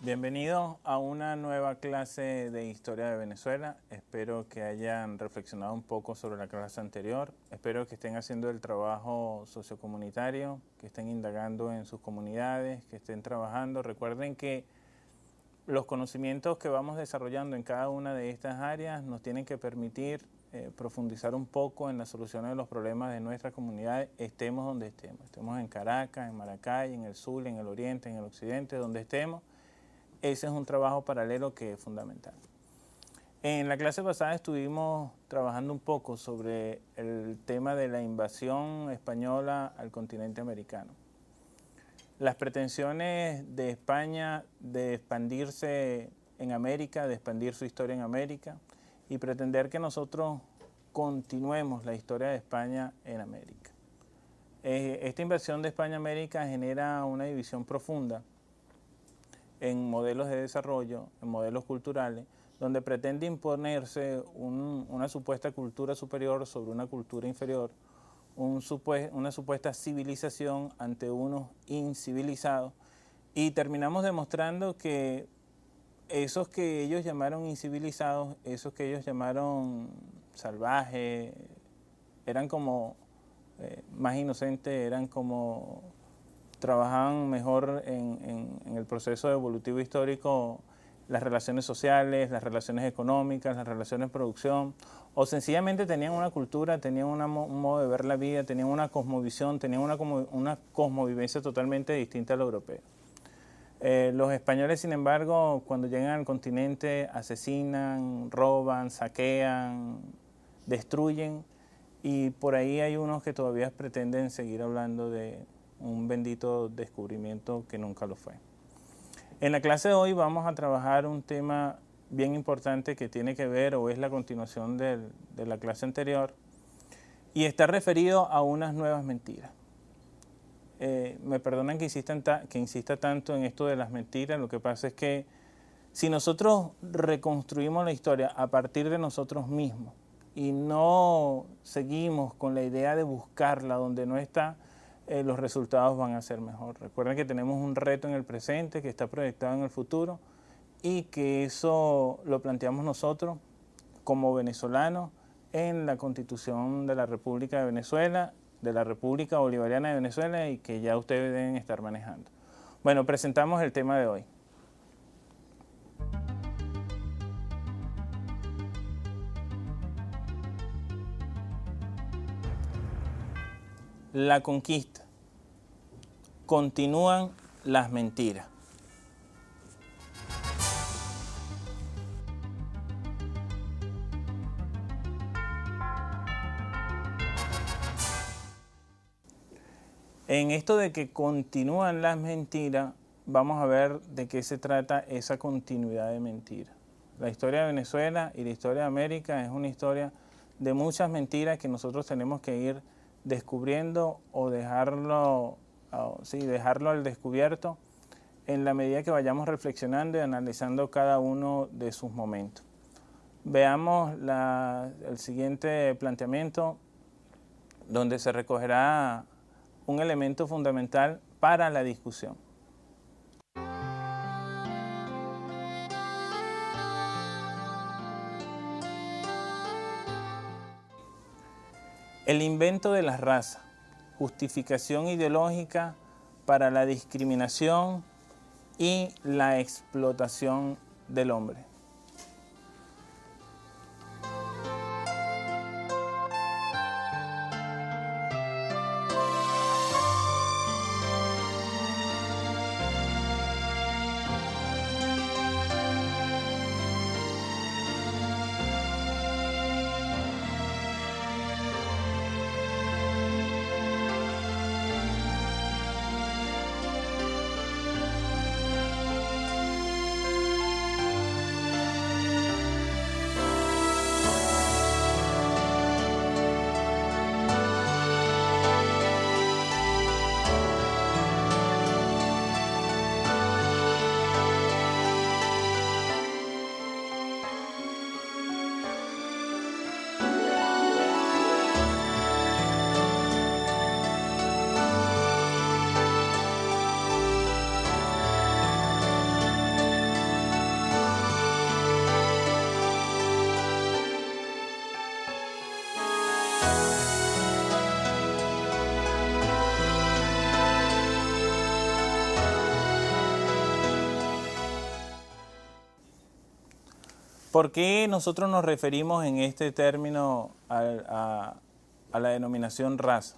Bienvenidos a una nueva clase de Historia de Venezuela. Espero que hayan reflexionado un poco sobre la clase anterior. Espero que estén haciendo el trabajo sociocomunitario, que estén indagando en sus comunidades, que estén trabajando. Recuerden que los conocimientos que vamos desarrollando en cada una de estas áreas nos tienen que permitir profundizar un poco en la solución de los problemas de nuestra comunidad, estemos donde estemos. Estemos en Caracas, en Maracay, en el sur, en el oriente, en el occidente, donde estemos. Ese es un trabajo paralelo que es fundamental. En la clase pasada estuvimos trabajando un poco sobre el tema de la invasión española al continente americano. Las pretensiones de España de expandirse en América, de expandir su historia en América y pretender que nosotros continuemos la historia de España en América. Esta invasión de España a América genera una división profunda en modelos de desarrollo, en modelos culturales, donde pretende imponerse una supuesta cultura superior sobre una cultura inferior, una supuesta civilización ante unos incivilizados, y terminamos demostrando que esos que ellos llamaron incivilizados, esos que ellos llamaron salvajes, eran como más inocentes, eran como trabajaban mejor en el proceso evolutivo histórico, las relaciones sociales, las relaciones económicas, las relaciones de producción, o sencillamente tenían una cultura, tenían un modo de ver la vida, tenían una cosmovisión, tenían una cosmovivencia totalmente distinta a la europea. Los españoles, sin embargo, cuando llegan al continente, asesinan, roban, saquean, destruyen, y por ahí hay unos que todavía pretenden seguir hablando de un bendito descubrimiento que nunca lo fue. En la clase de hoy vamos a trabajar un tema bien importante que tiene que ver, o es la continuación de la clase anterior, y está referido a unas nuevas mentiras. Me perdonan que insista tanto en esto de las mentiras. Lo que pasa es que si nosotros reconstruimos la historia a partir de nosotros mismos y no seguimos con la idea de buscarla donde no está, los resultados van a ser mejor. Recuerden que tenemos un reto en el presente que está proyectado en el futuro y que eso lo planteamos nosotros como venezolanos en la Constitución de la República de Venezuela, de la República Bolivariana de Venezuela, y que ya ustedes deben estar manejando. Bueno, presentamos el tema de hoy. La conquista. Continúan las mentiras. En esto de que continúan las mentiras, vamos a ver de qué se trata esa continuidad de mentiras. La historia de Venezuela y la historia de América es una historia de muchas mentiras que nosotros tenemos que ir descubriendo o dejarlo al descubierto en la medida que vayamos reflexionando y analizando cada uno de sus momentos. Veamos el siguiente planteamiento, donde se recogerá un elemento fundamental para la discusión. El invento de las razas, justificación ideológica para la discriminación y la explotación del hombre. ¿Por qué nosotros nos referimos en este término a la denominación raza?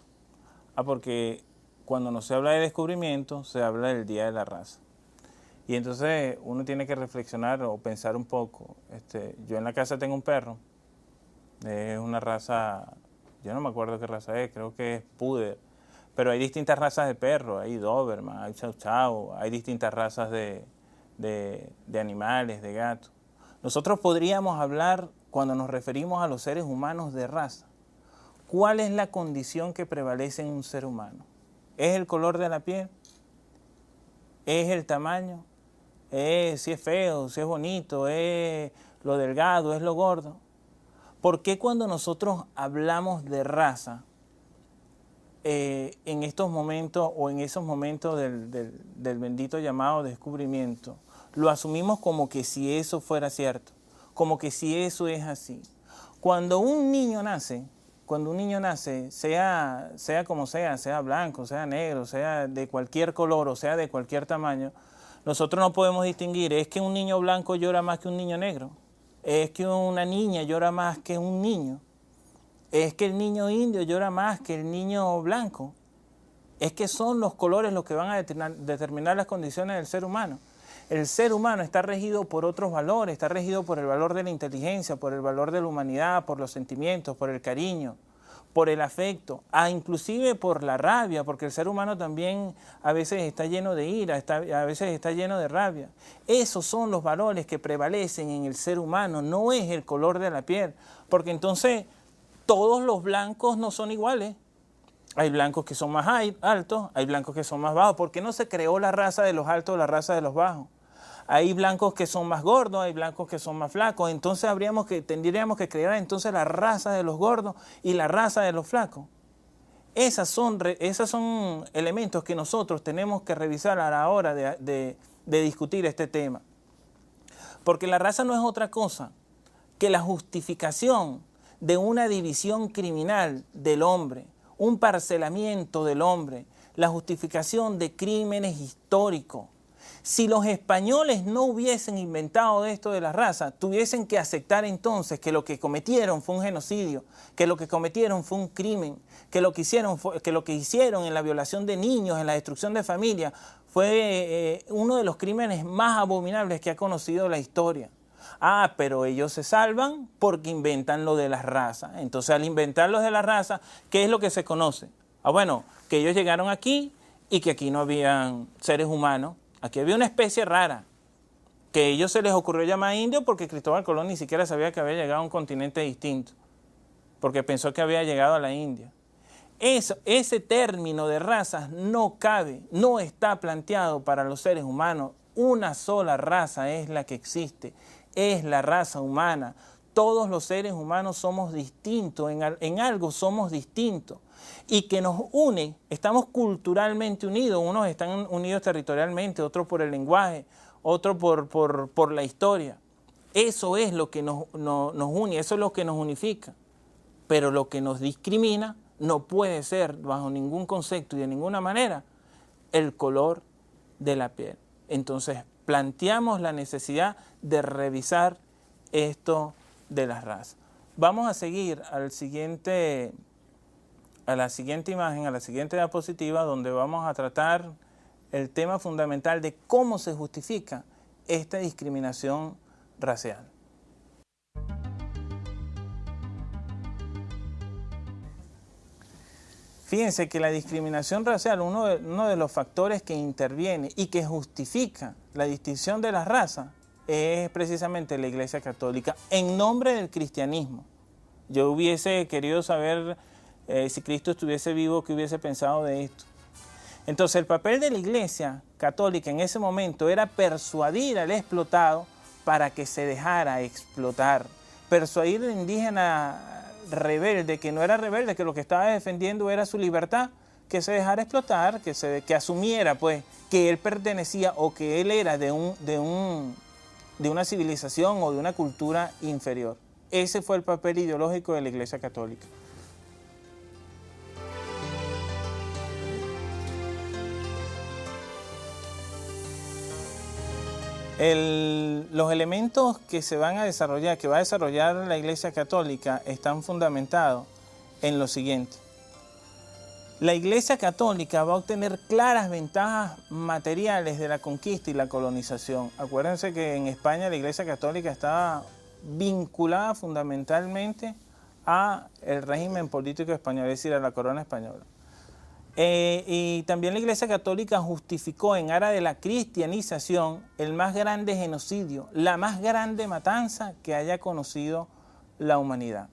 Porque cuando no se habla de descubrimiento, se habla del Día de la Raza. Y entonces uno tiene que reflexionar o pensar un poco. Yo en la casa tengo un perro, es una raza, yo no me acuerdo qué raza es, creo que es Puder. Pero hay distintas razas de perros, hay Doberman, hay Chow Chow, hay distintas razas de animales, de gatos. Nosotros podríamos hablar, cuando nos referimos a los seres humanos, de raza. ¿Cuál es la condición que prevalece en un ser humano? ¿Es el color de la piel? ¿Es el tamaño? ¿Si es feo, si es bonito, es lo delgado, es lo gordo? ¿Por qué cuando nosotros hablamos de raza, en estos momentos o en esos momentos del bendito llamado descubrimiento, lo asumimos como que si eso fuera cierto, como que si eso es así? Cuando un niño nace, sea como sea blanco, sea negro, sea de cualquier color o sea de cualquier tamaño, nosotros no podemos distinguir, es que un niño blanco llora más que un niño negro, es que una niña llora más que un niño, es que el niño indio llora más que el niño blanco, es que son los colores los que van a determinar las condiciones del ser humano. El ser humano está regido por otros valores, está regido por el valor de la inteligencia, por el valor de la humanidad, por los sentimientos, por el cariño, por el afecto, inclusive por la rabia, porque el ser humano también a veces está lleno de ira, a veces está lleno de rabia. Esos son los valores que prevalecen en el ser humano, no es el color de la piel, porque entonces todos los blancos no son iguales. Hay blancos que son más altos, hay blancos que son más bajos. ¿Por qué no se creó la raza de los altos o la raza de los bajos? Hay blancos que son más gordos, hay blancos que son más flacos. Entonces tendríamos que crear entonces la raza de los gordos y la raza de los flacos. Esos son elementos que nosotros tenemos que revisar a la hora de discutir este tema. Porque la raza no es otra cosa que la justificación de una división criminal del hombre, un parcelamiento del hombre, la justificación de crímenes históricos. Si los españoles no hubiesen inventado esto de la raza, tuviesen que aceptar entonces que lo que cometieron fue un genocidio, que lo que cometieron fue un crimen, que lo que hicieron en la violación de niños, en la destrucción de familias, fue uno de los crímenes más abominables que ha conocido la historia. Pero ellos se salvan porque inventan lo de las razas. Entonces, al inventar lo de las razas, ¿qué es lo que se conoce? Bueno, que ellos llegaron aquí y que aquí no habían seres humanos. Aquí había una especie rara, que a ellos se les ocurrió llamar indio porque Cristóbal Colón ni siquiera sabía que había llegado a un continente distinto, porque pensó que había llegado a la India. Ese término de razas no cabe, no está planteado para los seres humanos. Una sola raza es la que existe, es la raza humana. Todos los seres humanos somos distintos, en algo somos distintos. Y que nos une, estamos culturalmente unidos, unos están unidos territorialmente, otros por el lenguaje, otros por la historia. Eso es lo que nos une, eso es lo que nos unifica. Pero lo que nos discrimina no puede ser, bajo ningún concepto y de ninguna manera, el color de la piel. Entonces, planteamos la necesidad de revisar esto de las razas. Vamos a seguir a la siguiente imagen, a la siguiente diapositiva, donde vamos a tratar el tema fundamental de cómo se justifica esta discriminación racial. Fíjense que la discriminación racial, uno de los factores que interviene y que justifica la distinción de las razas, es precisamente la Iglesia Católica, en nombre del cristianismo. Yo hubiese querido saber, si Cristo estuviese vivo, qué hubiese pensado de esto. Entonces, el papel de la Iglesia Católica en ese momento era persuadir al explotado para que se dejara explotar. Persuadir al indígena rebelde, que no era rebelde, que lo que estaba defendiendo era su libertad, que se dejara explotar, que asumiera pues que él pertenecía o que él era de una civilización o de una cultura inferior. Ese fue el papel ideológico de la Iglesia Católica. Los elementos que se van a desarrollar, que va a desarrollar la Iglesia Católica, están fundamentados en lo siguiente. La Iglesia Católica va a obtener claras ventajas materiales de la conquista y la colonización. Acuérdense que en España la Iglesia Católica estaba vinculada fundamentalmente al régimen político español, es decir, a la corona española. Y también la Iglesia Católica justificó en aras de la cristianización el más grande genocidio, la más grande matanza que haya conocido la humanidad.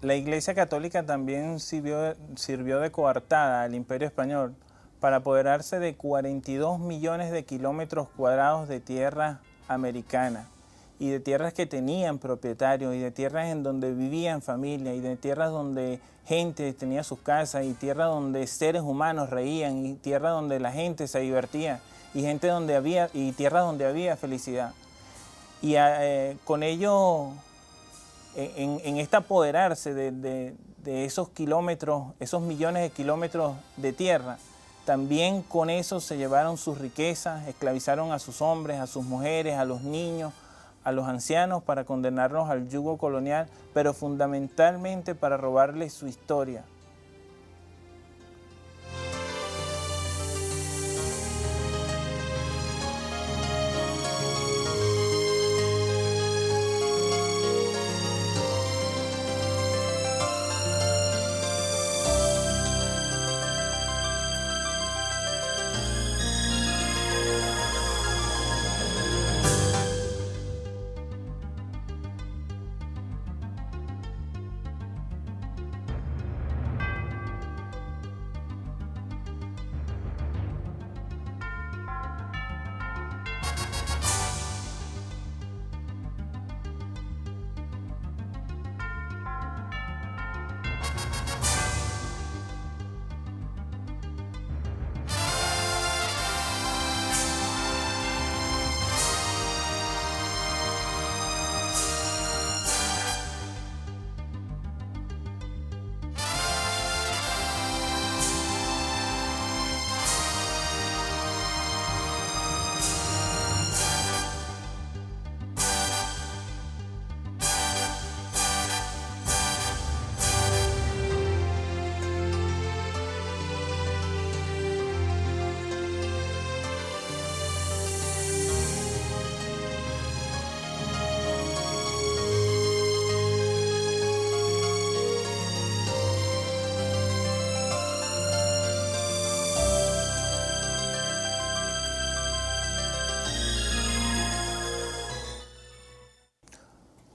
La Iglesia Católica también sirvió de coartada al Imperio Español para apoderarse de 42 millones de kilómetros cuadrados de tierra americana y de tierras que tenían propietarios y de tierras en donde vivían familias y de tierras donde gente tenía sus casas y tierras donde seres humanos reían y tierras donde la gente se divertía y tierras donde había felicidad. Y con ello, en este apoderarse de esos kilómetros, esos millones de kilómetros de tierra, también con eso se llevaron sus riquezas, esclavizaron a sus hombres, a sus mujeres, a los niños, a los ancianos para condenarlos al yugo colonial, pero fundamentalmente para robarles su historia.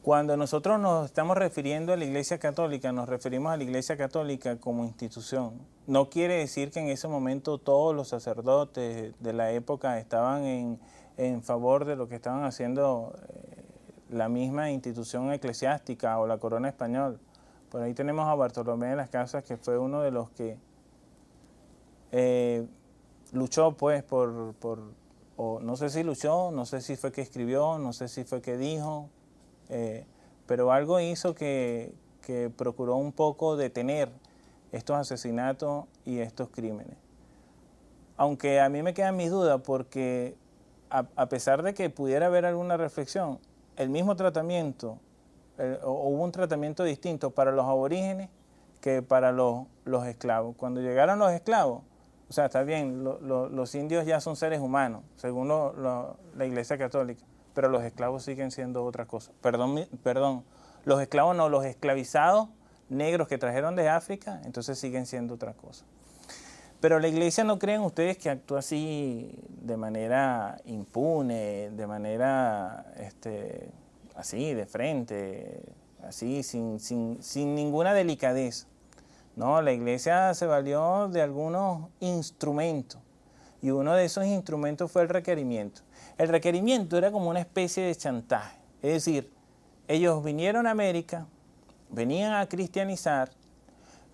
Cuando nosotros nos estamos refiriendo a la Iglesia Católica, nos referimos a la Iglesia Católica como institución. No quiere decir que en ese momento todos los sacerdotes de la época estaban en favor de lo que estaban haciendo la misma institución eclesiástica o la corona española. Por ahí tenemos a Bartolomé de las Casas, que fue uno de los que luchó pues o no sé si luchó, no sé si fue que escribió, no sé si fue que dijo, pero algo hizo que procuró un poco detener estos asesinatos y estos crímenes. Aunque a mí me quedan mis dudas porque a pesar de que pudiera haber alguna reflexión, el mismo tratamiento, hubo un tratamiento distinto para los aborígenes que para los esclavos. Cuando llegaron los esclavos, o sea, está bien, los indios ya son seres humanos, según la Iglesia Católica, pero los esclavos siguen siendo otra cosa. Perdón, los esclavos no, los esclavizados negros que trajeron de África, entonces siguen siendo otra cosa. Pero la Iglesia, ¿no creen ustedes que actúa así de manera impune, de manera así, de frente, así, sin ninguna delicadeza? No, la Iglesia se valió de algunos instrumentos y uno de esos instrumentos fue el requerimiento. El requerimiento era como una especie de chantaje, es decir, ellos vinieron a América, venían a cristianizar,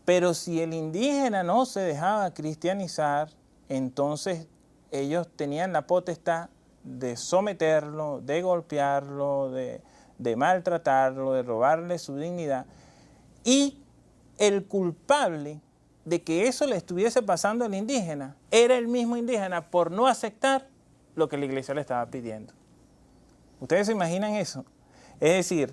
pero si el indígena no se dejaba cristianizar, entonces ellos tenían la potestad de someterlo, de golpearlo, de maltratarlo, de robarle su dignidad. Y el culpable de que eso le estuviese pasando al indígena era el mismo indígena por no aceptar lo que la Iglesia le estaba pidiendo. ¿Ustedes se imaginan eso? Es decir,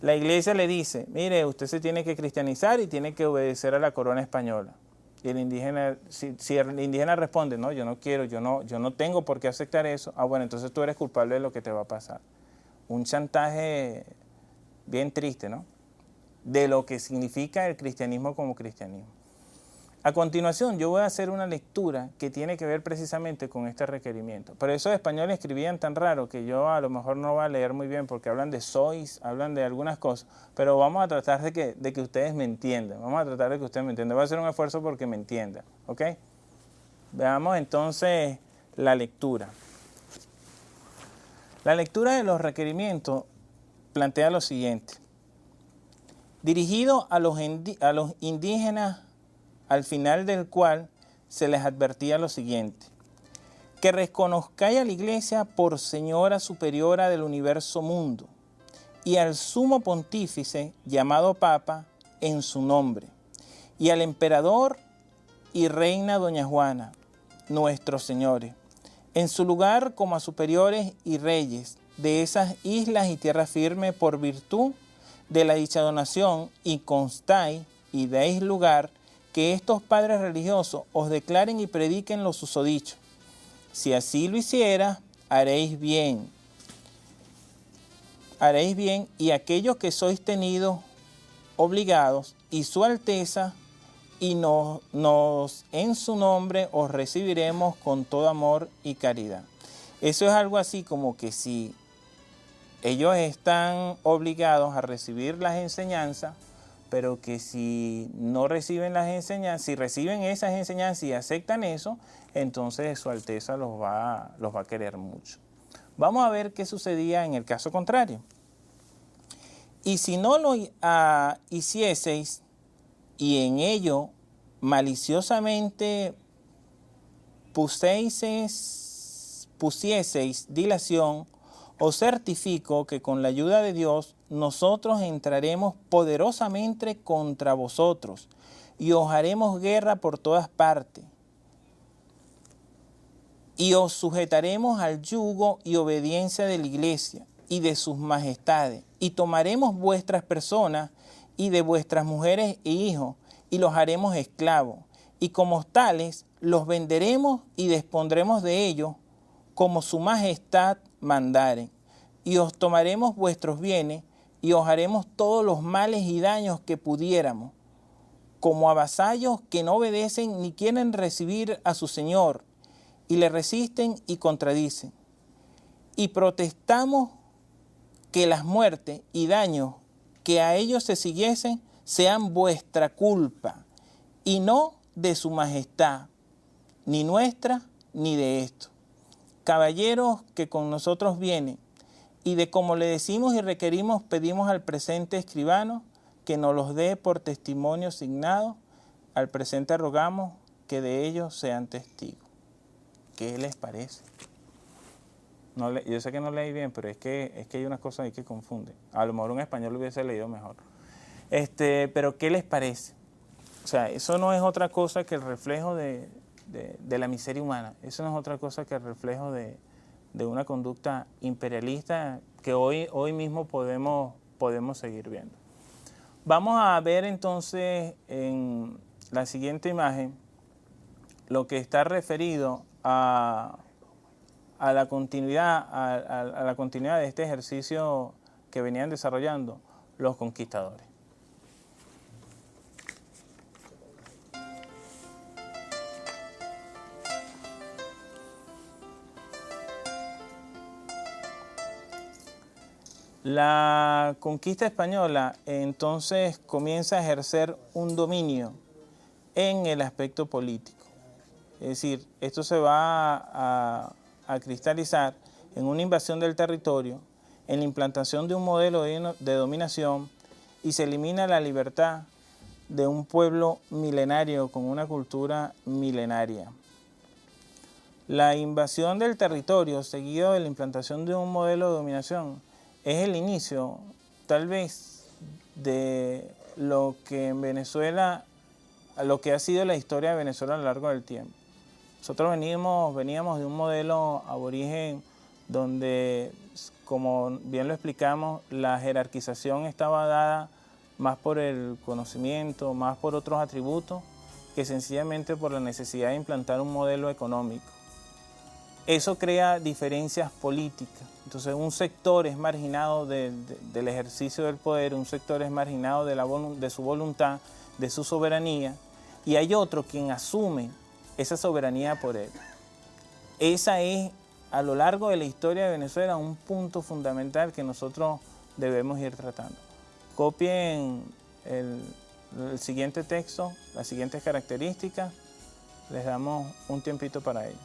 la Iglesia le dice, mire, usted se tiene que cristianizar y tiene que obedecer a la corona española. Y el indígena, si el indígena responde, no, yo no quiero, yo no tengo por qué aceptar eso, bueno, entonces tú eres culpable de lo que te va a pasar. Un chantaje bien triste, ¿no? De lo que significa el cristianismo como cristianismo. A continuación, yo voy a hacer una lectura que tiene que ver precisamente con este requerimiento. Pero esos españoles escribían tan raro que yo a lo mejor no voy a leer muy bien porque hablan de sois, hablan de algunas cosas, pero vamos a tratar de que ustedes me entiendan. Vamos a tratar de que ustedes me entiendan. Voy a hacer un esfuerzo porque me entiendan, ¿ok? Veamos entonces la lectura. La lectura de los requerimientos plantea lo siguiente. Dirigido a los indígenas, al final del cual se les advertía lo siguiente: que reconozcáis a la Iglesia por Señora Superiora del Universo Mundo y al Sumo Pontífice llamado Papa en su nombre, y al Emperador y Reina Doña Juana, nuestros señores, en su lugar como a superiores y reyes de esas islas y tierra firme por virtud de la dicha donación, y constáis y deis lugar que estos padres religiosos os declaren y prediquen lo susodicho. Si así lo hiciera, haréis bien. Haréis bien, y aquellos que sois tenidos obligados, y su Alteza, y nos en su nombre os recibiremos con todo amor y caridad. Eso es algo así como que si ellos están obligados a recibir las enseñanzas, pero que si no reciben las enseñanzas, si reciben esas enseñanzas y aceptan eso, entonces Su Alteza los va a querer mucho. Vamos a ver qué sucedía en el caso contrario. Y si no lo hicieseis, y en ello maliciosamente pusieseis dilación, os certifico que con la ayuda de Dios nosotros entraremos poderosamente contra vosotros y os haremos guerra por todas partes. Y os sujetaremos al yugo y obediencia de la Iglesia y de sus majestades, y tomaremos vuestras personas y de vuestras mujeres e hijos, y los haremos esclavos, y como tales los venderemos y dispondremos de ellos, como su majestad mandare, y os tomaremos vuestros bienes, y os haremos todos los males y daños que pudiéramos, como a vasallos que no obedecen ni quieren recibir a su Señor, y le resisten y contradicen. Y protestamos que las muertes y daños que a ellos se siguiesen sean vuestra culpa y no de su majestad, ni nuestra ni de esto. Caballeros que con nosotros vienen, y de como le decimos y requerimos, pedimos al presente escribano que nos los dé por testimonio signado. Al presente rogamos que de ellos sean testigos. ¿Qué les parece? Yo sé que no leí bien, pero es que hay unas cosas ahí que confunden. A lo mejor un español lo hubiese leído mejor. Pero ¿qué les parece? O sea, eso no es otra cosa que el reflejo de la miseria humana. Eso no es otra cosa que el reflejo de una conducta imperialista que hoy mismo podemos seguir viendo. Vamos a ver entonces en la siguiente imagen lo que está referido a la continuidad, a la continuidad de este ejercicio que venían desarrollando los conquistadores. La conquista española entonces comienza a ejercer un dominio en el aspecto político. Es decir, esto se va a cristalizar en una invasión del territorio, en la implantación de un modelo de dominación, y se elimina la libertad de un pueblo milenario con una cultura milenaria. La invasión del territorio, seguido de la implantación de un modelo de dominación, es el inicio, tal vez, de lo que en Venezuela, lo que ha sido la historia de Venezuela a lo largo del tiempo. Nosotros veníamos de un modelo aborigen donde, como bien lo explicamos, la jerarquización estaba dada más por el conocimiento, más por otros atributos, que sencillamente por la necesidad de implantar un modelo económico. Eso crea diferencias políticas. Entonces un sector es marginado del ejercicio del poder, un sector es marginado de su voluntad, de su soberanía, y hay otro quien asume esa soberanía por él. Esa es, a lo largo de la historia de Venezuela, un punto fundamental que nosotros debemos ir tratando. Copien el siguiente texto, las siguientes características, les damos un tiempito para ello.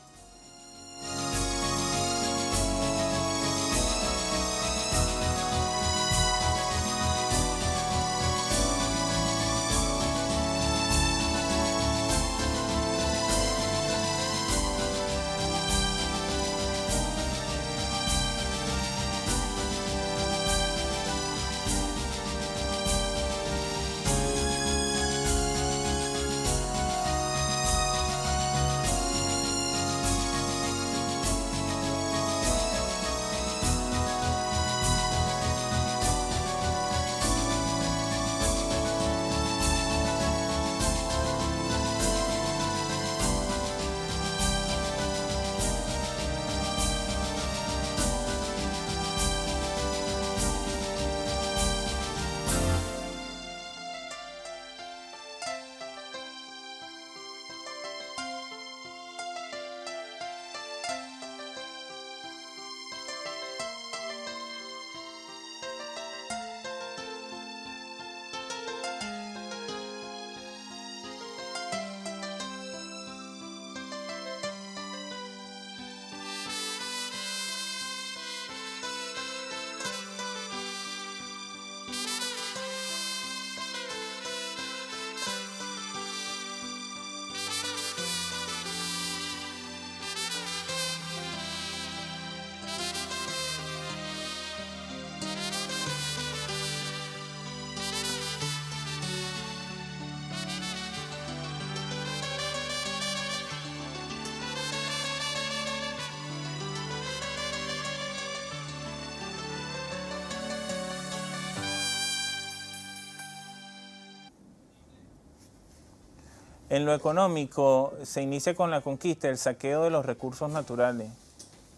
En lo económico se inicia con la conquista, el saqueo de los recursos naturales.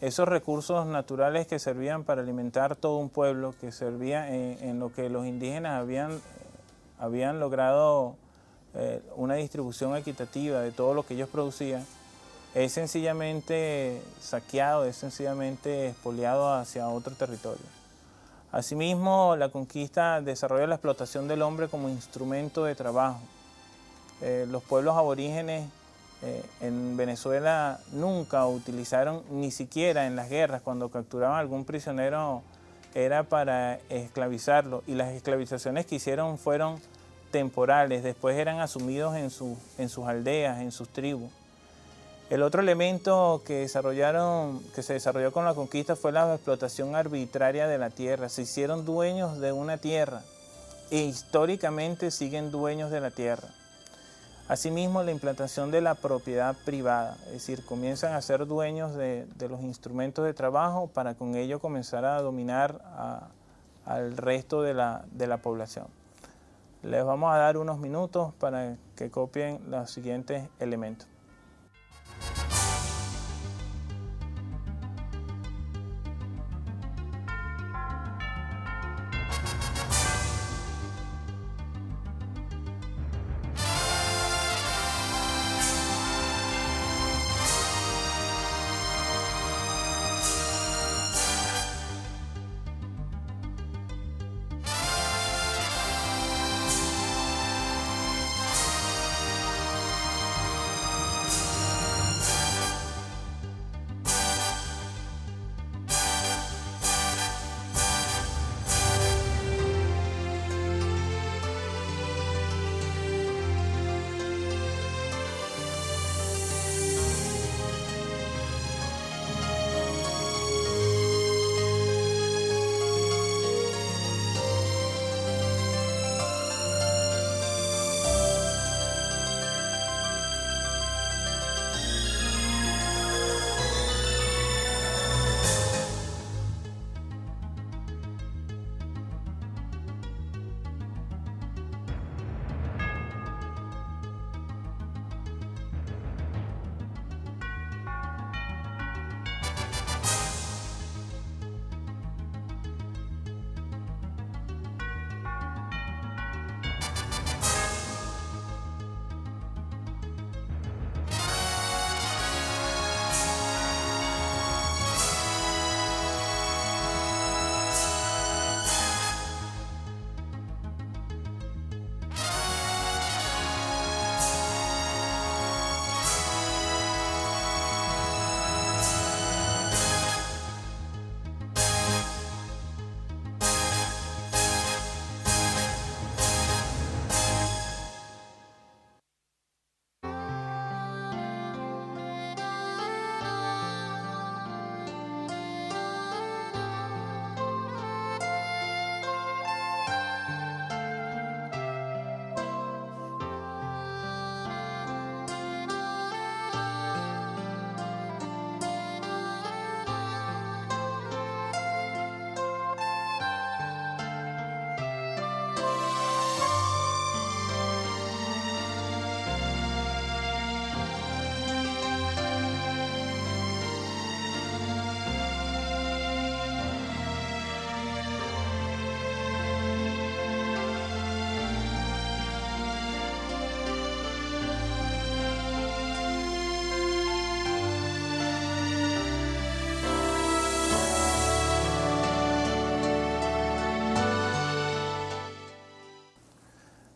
Esos recursos naturales que servían para alimentar todo un pueblo, que servía en lo que los indígenas habían logrado una distribución equitativa de todo lo que ellos producían, es sencillamente saqueado, es sencillamente expoliado hacia otro territorio. Asimismo, la conquista desarrolla la explotación del hombre como instrumento de trabajo. Los pueblos aborígenes en Venezuela nunca utilizaron, ni siquiera en las guerras, cuando capturaban algún prisionero, era para esclavizarlo, y las esclavizaciones que hicieron fueron temporales, después eran asumidos en sus aldeas, en sus tribus. El otro elemento que se desarrolló con la conquista fue la explotación arbitraria de la tierra. Se hicieron dueños de una tierra e históricamente siguen dueños de la tierra. Asimismo, la implantación de la propiedad privada, es decir, comienzan a ser dueños de los instrumentos de trabajo para con ello comenzar a dominar al resto de la población. Les vamos a dar unos minutos para que copien los siguientes elementos.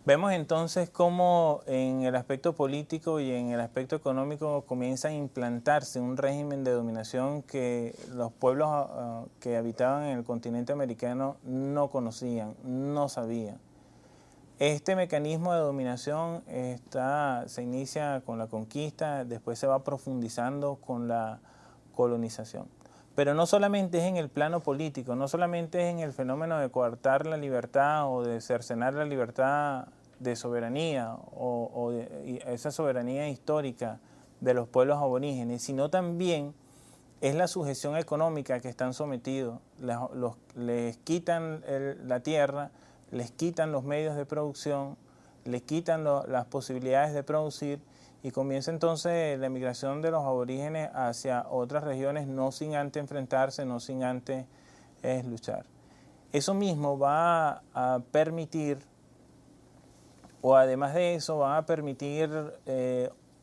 Vemos entonces cómo en el aspecto político y en el aspecto económico comienza a implantarse un régimen de dominación que los pueblos que habitaban en el continente americano no conocían, no sabían. Este mecanismo de dominación se inicia con la conquista, después se va profundizando con la colonización. Pero no solamente es en el plano político, no solamente es en el fenómeno de coartar la libertad o de cercenar la libertad de soberanía o de esa soberanía histórica de los pueblos aborígenes, sino también es la sujeción económica que están sometidos. Les quitan la tierra, les quitan los medios de producción, les quitan las posibilidades de producir, y comienza entonces la emigración de los aborígenes hacia otras regiones, no sin antes enfrentarse, no sin antes luchar. Eso mismo va a permitir, o además de eso, va a permitir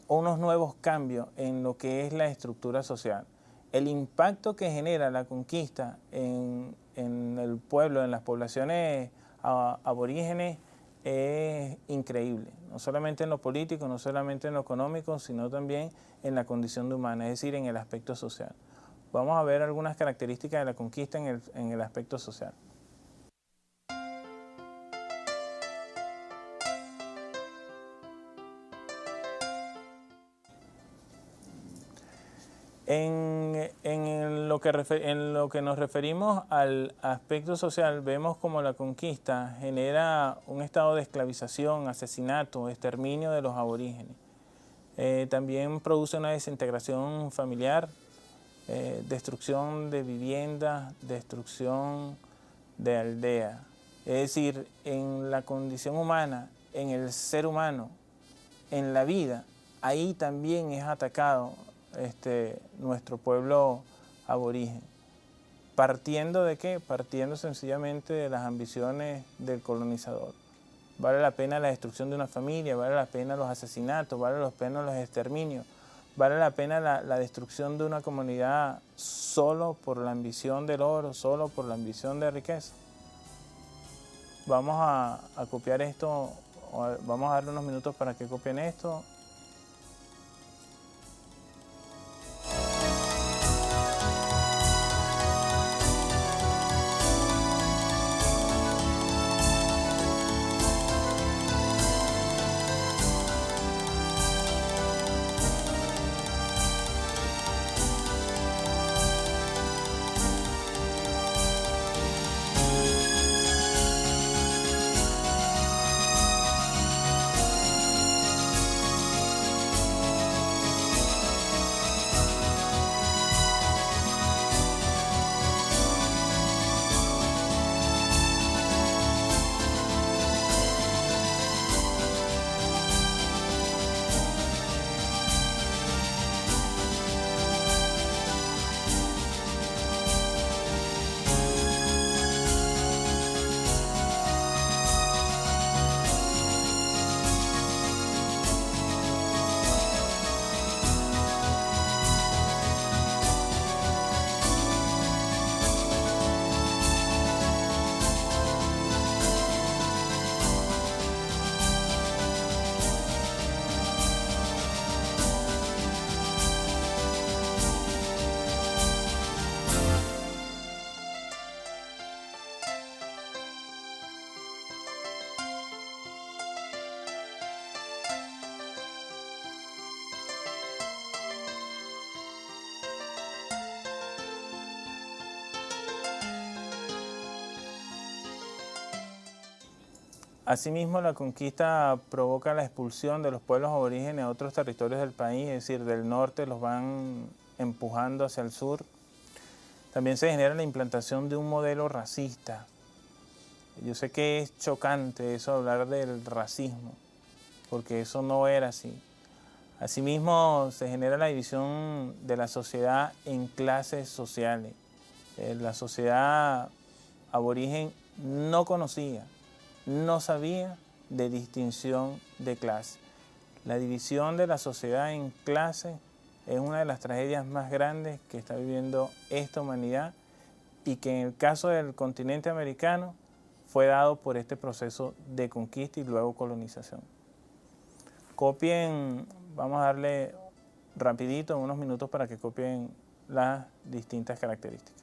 unos nuevos cambios en lo que es la estructura social. El impacto que genera la conquista en en el pueblo, en las poblaciones aborígenes, es increíble, no solamente en lo político, no solamente en lo económico, sino también en la condición humana, es decir, en el aspecto social. Vamos a ver algunas características de la conquista en el aspecto social. En lo que nos referimos al aspecto social, vemos como la conquista genera un estado de esclavización, asesinato, exterminio de los aborígenes. También produce una desintegración familiar, destrucción de viviendas, destrucción de aldeas. Es decir, en la condición humana, en el ser humano, en la vida, ahí también es atacado nuestro pueblo aborigen. ¿Partiendo de qué? Partiendo sencillamente de las ambiciones del colonizador. Vale la pena la destrucción de una familia, vale la pena los asesinatos, vale la pena los exterminios, vale la pena la destrucción de una comunidad solo por la ambición del oro, solo por la ambición de riqueza. Vamos a copiar esto, vamos a darle unos minutos para que copien esto. Asimismo, la conquista provoca la expulsión de los pueblos aborígenes a otros territorios del país, es decir, del norte los van empujando hacia el sur. También se genera la implantación de un modelo racista. Yo sé que es chocante eso hablar del racismo, porque eso no era así. Asimismo, se genera la división de la sociedad en clases sociales. La sociedad aborigen no conocía, no sabía de distinción de clase. La división de la sociedad en clases es una de las tragedias más grandes que está viviendo esta humanidad y que en el caso del continente americano fue dado por este proceso de conquista y luego colonización. Copien, vamos a darle rapidito, unos minutos para que copien las distintas características.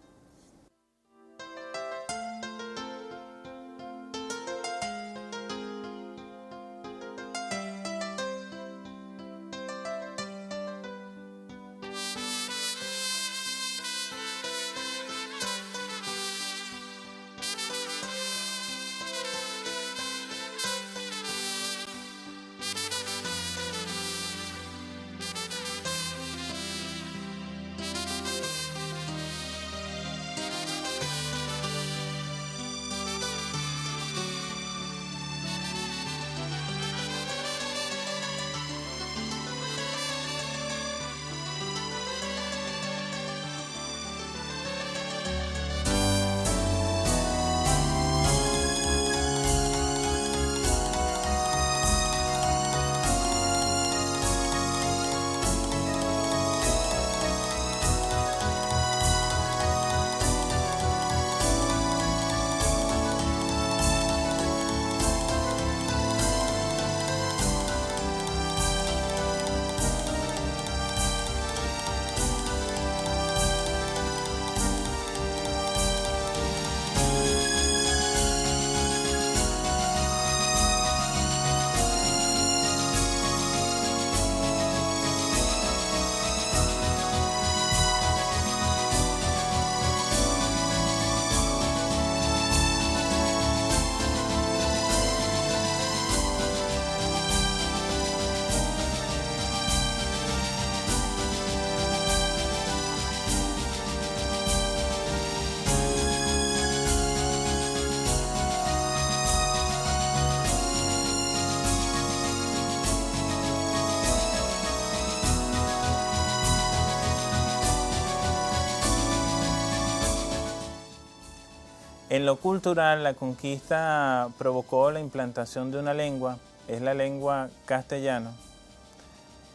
En lo cultural, la conquista provocó la implantación de una lengua, es la lengua castellana,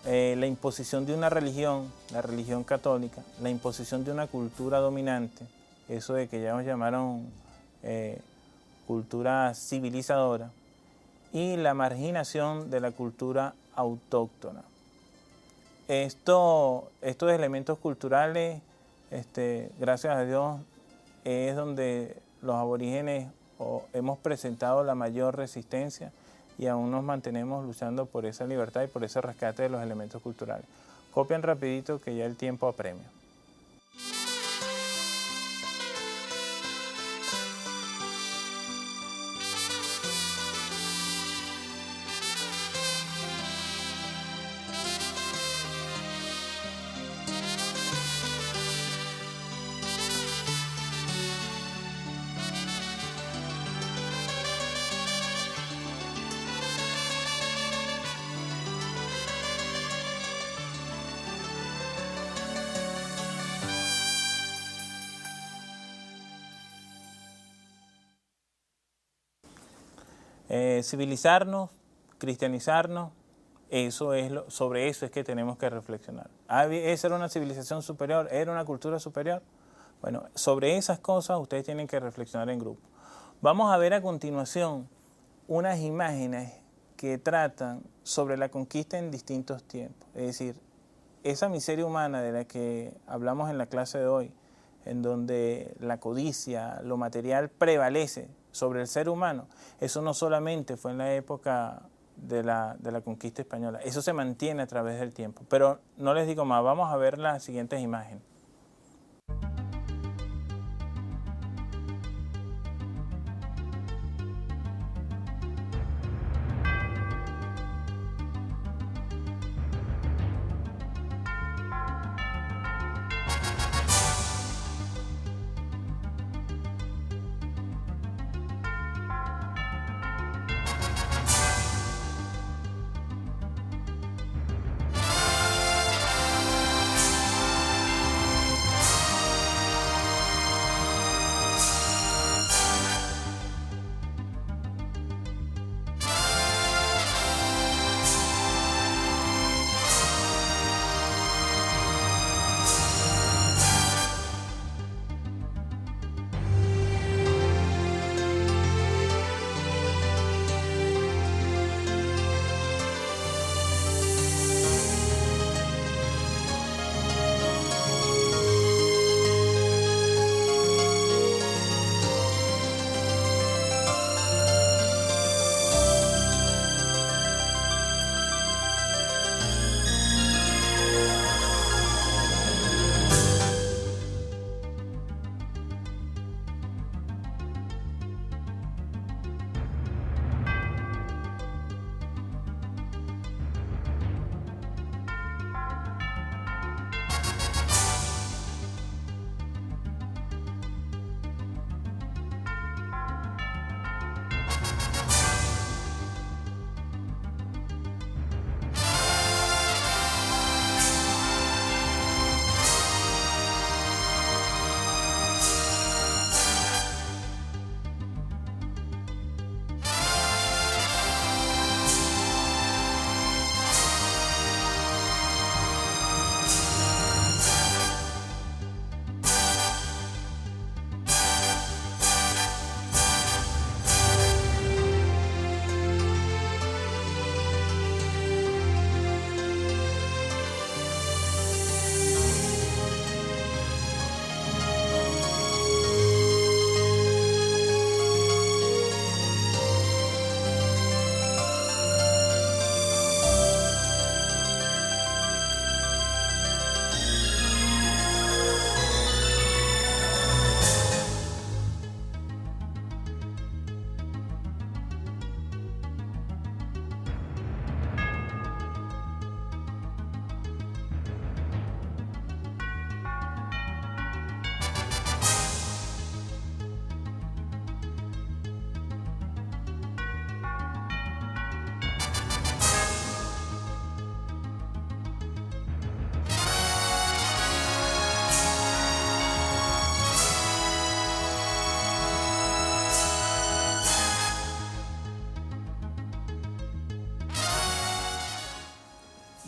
la imposición de una religión, la religión católica, la imposición de una cultura dominante, eso de que ya nos llamaron cultura civilizadora, y la marginación de la cultura autóctona. Estos elementos culturales, gracias a Dios, es donde los aborígenes hemos presentado la mayor resistencia y aún nos mantenemos luchando por esa libertad y por ese rescate de los elementos culturales. Copian rapidito que ya el tiempo apremia. Civilizarnos, cristianizarnos, sobre eso es que tenemos que reflexionar. ¿Esa era una civilización superior? ¿Era una cultura superior? Bueno, sobre esas cosas ustedes tienen que reflexionar en grupo. Vamos a ver a continuación unas imágenes que tratan sobre la conquista en distintos tiempos. Es decir, esa miseria humana de la que hablamos en la clase de hoy, en donde la codicia, lo material prevalece sobre el ser humano, eso no solamente fue en la época de la conquista española, eso se mantiene a través del tiempo. Pero no les digo más, vamos a ver las siguientes imágenes.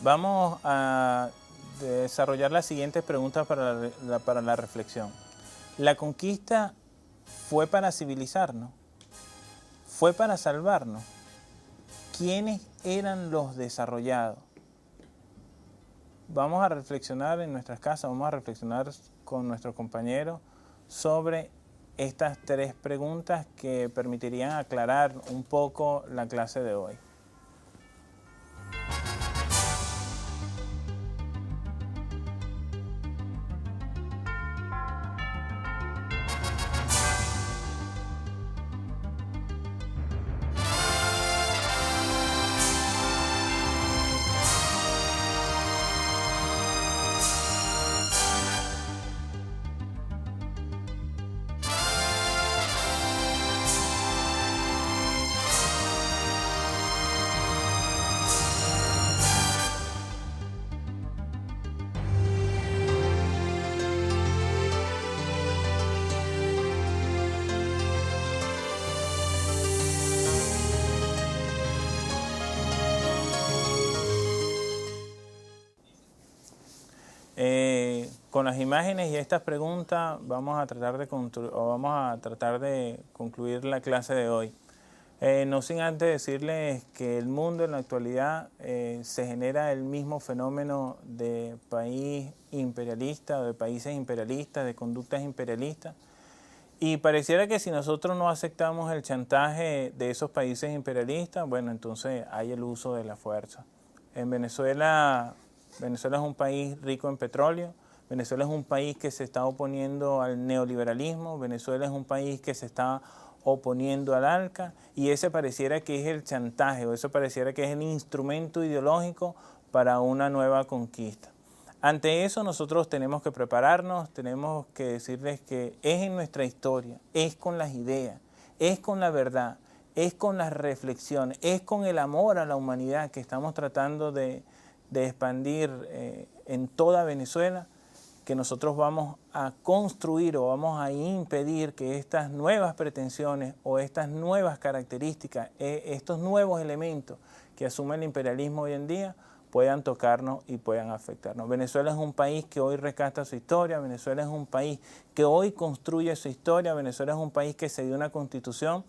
Vamos a desarrollar las siguientes preguntas para la reflexión. ¿La conquista fue para civilizarnos? ¿Fue para salvarnos? ¿Quiénes eran los desarrollados? Vamos a reflexionar en nuestras casas, vamos a reflexionar con nuestros compañeros sobre estas 3 preguntas que permitirían aclarar un poco la clase de hoy. Con las imágenes y estas preguntas vamos a tratar de concluir la clase de hoy. No sin antes decirles que el mundo en la actualidad se genera el mismo fenómeno de país imperialista, de países imperialistas, de conductas imperialistas. Y pareciera que si nosotros no aceptamos el chantaje de esos países imperialistas, bueno, entonces hay el uso de la fuerza. En Venezuela es un país rico en petróleo. Venezuela es un país que se está oponiendo al neoliberalismo. Venezuela es un país que se está oponiendo al ALCA, y ese pareciera que es el chantaje, o eso pareciera que es el instrumento ideológico para una nueva conquista. Ante eso nosotros tenemos que prepararnos, tenemos que decirles que es en nuestra historia, es con las ideas, es con la verdad, es con las reflexiones, es con el amor a la humanidad que estamos tratando de expandir en toda Venezuela, que nosotros vamos a construir o vamos a impedir que estas nuevas pretensiones o estas nuevas características, estos nuevos elementos que asume el imperialismo hoy en día, puedan tocarnos y puedan afectarnos. Venezuela es un país que hoy rescata su historia, Venezuela es un país que hoy construye su historia, Venezuela es un país que se dio una constitución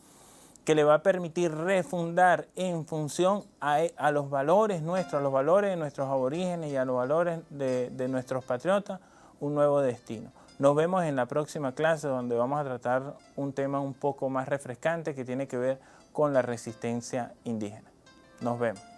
que le va a permitir refundar en función a los valores nuestros, a los valores de nuestros aborígenes y a los valores de nuestros patriotas, un nuevo destino. Nos vemos en la próxima clase, donde vamos a tratar un tema un poco más refrescante que tiene que ver con la resistencia indígena. Nos vemos.